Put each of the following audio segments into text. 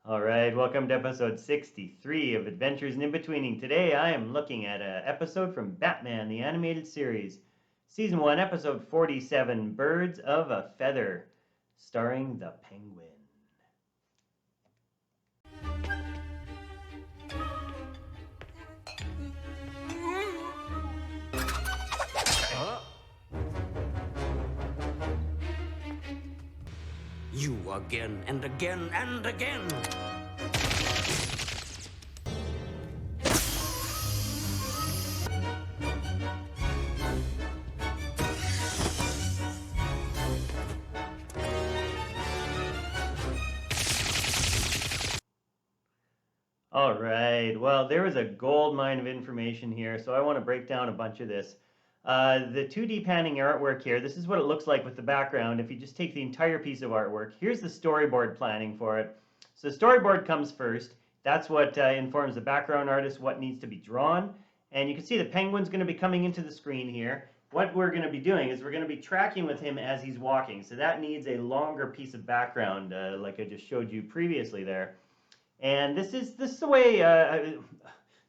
All right, welcome to episode 63 of Adventures in Inbetweening. Today I am looking at an episode from Batman, the animated series, Season 1, Episode 47, Birds of a Feather, starring the Penguin. You again and again and again. All right, well, there is a gold mine of information here, so I want to break down a bunch of this. The 2D panning artwork here, this is what it looks like with the background. If you just take the entire piece of artwork, here's the storyboard planning for it. So the storyboard comes first. That's what informs the background artist what needs to be drawn. And you can see the penguin's going to be coming into the screen here. What we're going to be doing is we're going to be tracking with him as he's walking. So that needs a longer piece of background, like I just showed you previously there. And this is the way,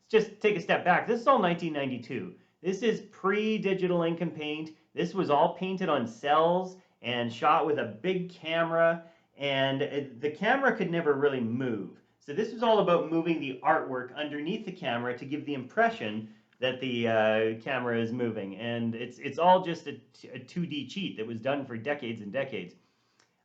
just take a step back. This is all 1992. This is pre-digital ink and paint. This was all painted on cells and shot with a big camera, and the camera could never really move. So this was all about moving the artwork underneath the camera to give the impression that the camera is moving. And it's all just a 2D cheat that was done for decades and decades.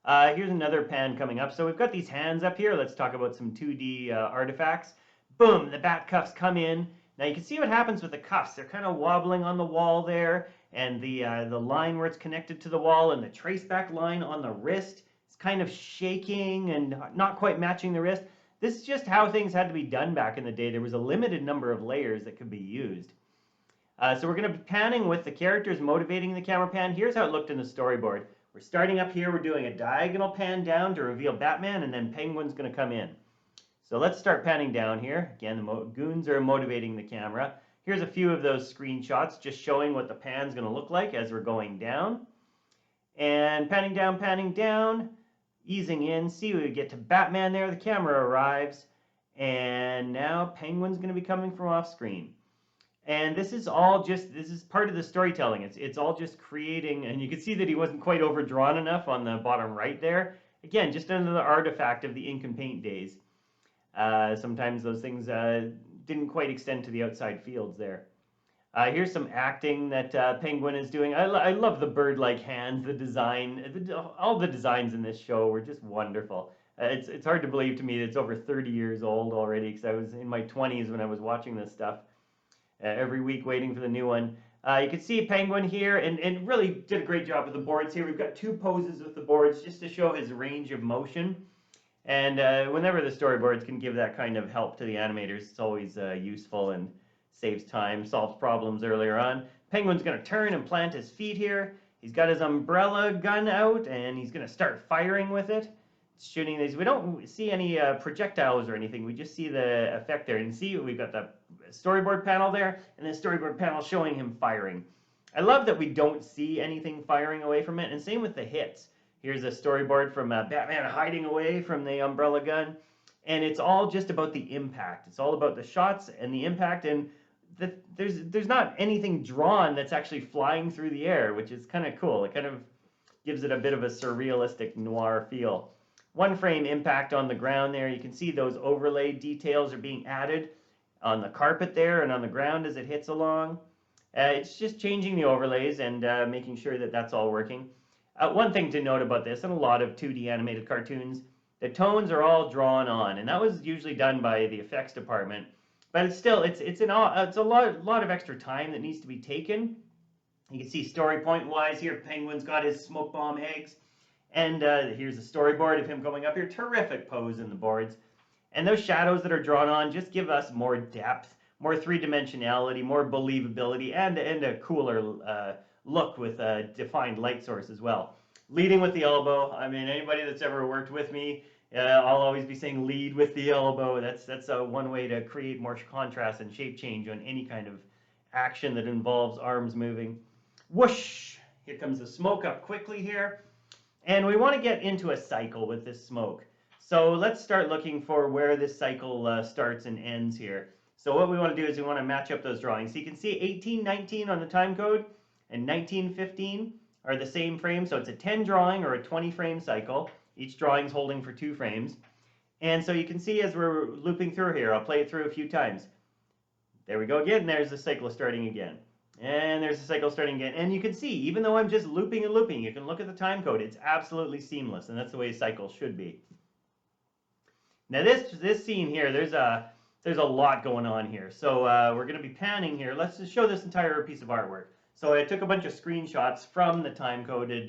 Here's another pan coming up. So we've got these hands up here. Let's talk about some 2D artifacts. Boom, the bat cuffs come in. Now you can see what happens with the cuffs. They're kind of wobbling on the wall there, and the line where it's connected to the wall and the traceback line on the wrist is kind of shaking and not quite matching the wrist. This is just how things had to be done back in the day. There was a limited number of layers that could be used. So we're going to be panning with the characters motivating the camera pan. Here's how it looked in the storyboard. We're starting up here, we're doing a diagonal pan down to reveal Batman, and then Penguin's going to come in. So let's start panning down here. Again, the goons are motivating the camera. Here's a few of those screenshots just showing what the pan's going to look like as we're going down. And panning down, easing in. See, we get to Batman there, the camera arrives, and now Penguin's going to be coming from off screen. And this is all just, this is part of the storytelling. It's all just creating, and you can see that he wasn't quite overdrawn enough on the bottom right there. Again, just another artifact of the ink and paint days. Sometimes those things didn't quite extend to the outside fields there. Here's some acting that Penguin is doing. I love the bird-like hands, the design. All the designs in this show were just wonderful. It's hard to believe to me that it's over 30 years old already, because I was in my 20s when I was watching this stuff. Every week waiting for the new one. You can see Penguin here, and really did a great job with the boards here. We've got two poses with the boards just to show his range of motion. And whenever the storyboards can give that kind of help to the animators, it's always useful and saves time, solves problems earlier on. Penguin's going to turn and plant his feet here. He's got his umbrella gun out, and he's going to start firing with it. Shooting these. We don't see any projectiles or anything. We just see the effect there. And see, we've got the storyboard panel there, and the storyboard panel showing him firing. I love that we don't see anything firing away from it, and same with the hits. Here's a storyboard from Batman hiding away from the umbrella gun, and it's all just about the impact. It's all about the shots and the impact, and there's not anything drawn that's actually flying through the air, which is kind of cool. It kind of gives it a bit of a surrealistic noir feel. One frame impact on the ground there. You can see those overlay details are being added on the carpet there and on the ground as it hits along. It's just changing the overlays and making sure that that's all working. One thing to note about this, and a lot of 2D animated cartoons, the tones are all drawn on, and that was usually done by the effects department. But it's still, it's a lot of extra time that needs to be taken. You can see story point wise here, Penguin's got his smoke bomb eggs. And here's a storyboard of him going up here. Terrific pose in the boards. And those shadows that are drawn on just give us more depth, more three-dimensionality, more believability, and a cooler look with a defined light source as well. Leading with the elbow. I mean, anybody that's ever worked with me, I'll always be saying lead with the elbow. That's one way to create more contrast and shape change on any kind of action that involves arms moving. Whoosh! Here comes the smoke up quickly here. And we want to get into a cycle with this smoke. So let's start looking for where this cycle starts and ends here. So what we want to do is we want to match up those drawings. So you can see 1819 on the time code and 1915 are the same frame. So it's a 10 drawing or a 20 frame cycle. Each drawing's holding for 2 frames. And so you can see as we're looping through here, I'll play it through a few times. There we go again. There's the cycle starting again. And there's the cycle starting again. And you can see, even though I'm just looping and looping, you can look at the time code. It's absolutely seamless. And that's the way cycles should be. Now this scene here, there's a lot going on here. So we're going to be panning here. Let's just show this entire piece of artwork. So I took a bunch of screenshots from the time-coded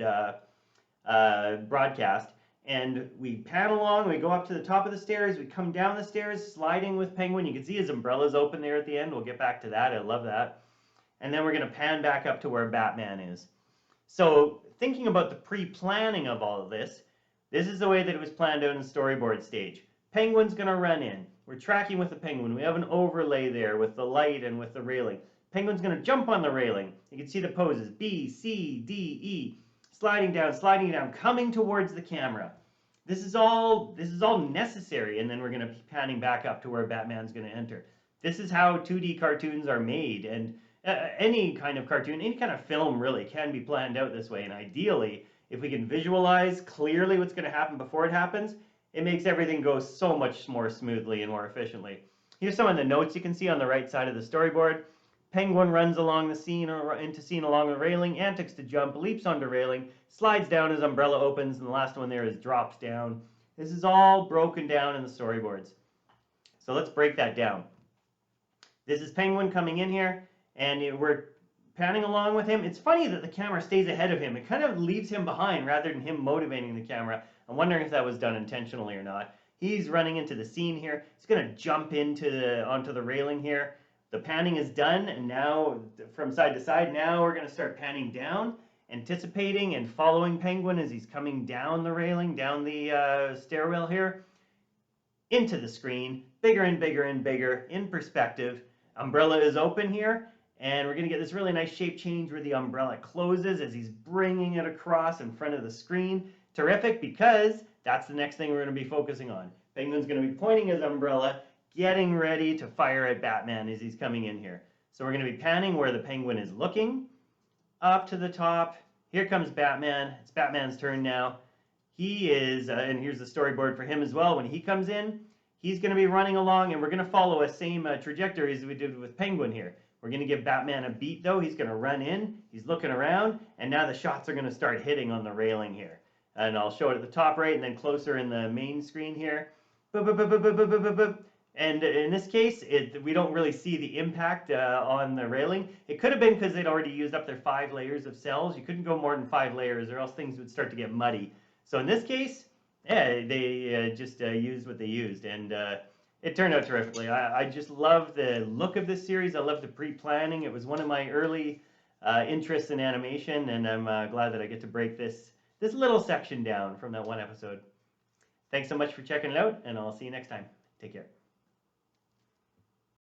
broadcast, and we pan along. We go up to the top of the stairs. We come down the stairs, sliding with Penguin. You can see his umbrella's open there at the end. We'll get back to that. I love that. And then we're going to pan back up to where Batman is. So thinking about the pre-planning of all of this, this is the way that it was planned out in the storyboard stage. Penguin's going to run in. We're tracking with the Penguin. We have an overlay there with the light and with the railing. Penguin's going to jump on the railing. You can see the poses, B, C, D, E, sliding down, coming towards the camera. This is all necessary, and then we're going to be panning back up to where Batman's going to enter. This is how 2D cartoons are made, and any kind of cartoon, any kind of film really can be planned out this way, and ideally, if we can visualize clearly what's going to happen before it happens, it makes everything go so much more smoothly and more efficiently. Here's some of the notes you can see on the right side of the storyboard. Penguin runs along the scene or into scene along the railing, antics to jump, leaps onto railing, slides down, his umbrella opens, and the last one there is drops down. This is all broken down in the storyboards. So let's break that down. This is Penguin coming in here, and we're panning along with him. It's funny that the camera stays ahead of him. It kind of leaves him behind rather than him motivating the camera. I'm wondering if that was done intentionally or not. He's running into the scene here. He's going to jump onto the railing here. The panning is done, and now from side to side, now we're going to start panning down, anticipating and following Penguin as he's coming down the railing, down the stairwell here, into the screen, bigger and bigger and bigger, in perspective. Umbrella is open here, and we're going to get this really nice shape change where the umbrella closes as he's bringing it across in front of the screen. Terrific, because that's the next thing we're going to be focusing on. Penguin's going to be pointing his umbrella, getting ready to fire at Batman as he's coming in here. So we're going to be panning where the Penguin is looking, up to the top. Here comes Batman. It's Batman's turn now. He is, and here's the storyboard for him as well. When he comes in, he's going to be running along, and we're going to follow a same trajectory as we did with Penguin here. We're going to give Batman a beat, though. He's going to run in. He's looking around, and now the shots are going to start hitting on the railing here. And I'll show it at the top right and then closer in the main screen here. Boop, boop, boop, boop, boop, boop, boop. And in this case, we don't really see the impact on the railing. It could have been because they'd already used up their 5 layers of cells. You couldn't go more than 5 layers or else things would start to get muddy. So in this case, yeah, they just used what they used. And it turned out terrifically. I just love the look of this series. I love the pre-planning. It was one of my early interests in animation, and I'm glad that I get to break this little section down from that one episode. Thanks so much for checking it out, and I'll see you next time. Take care.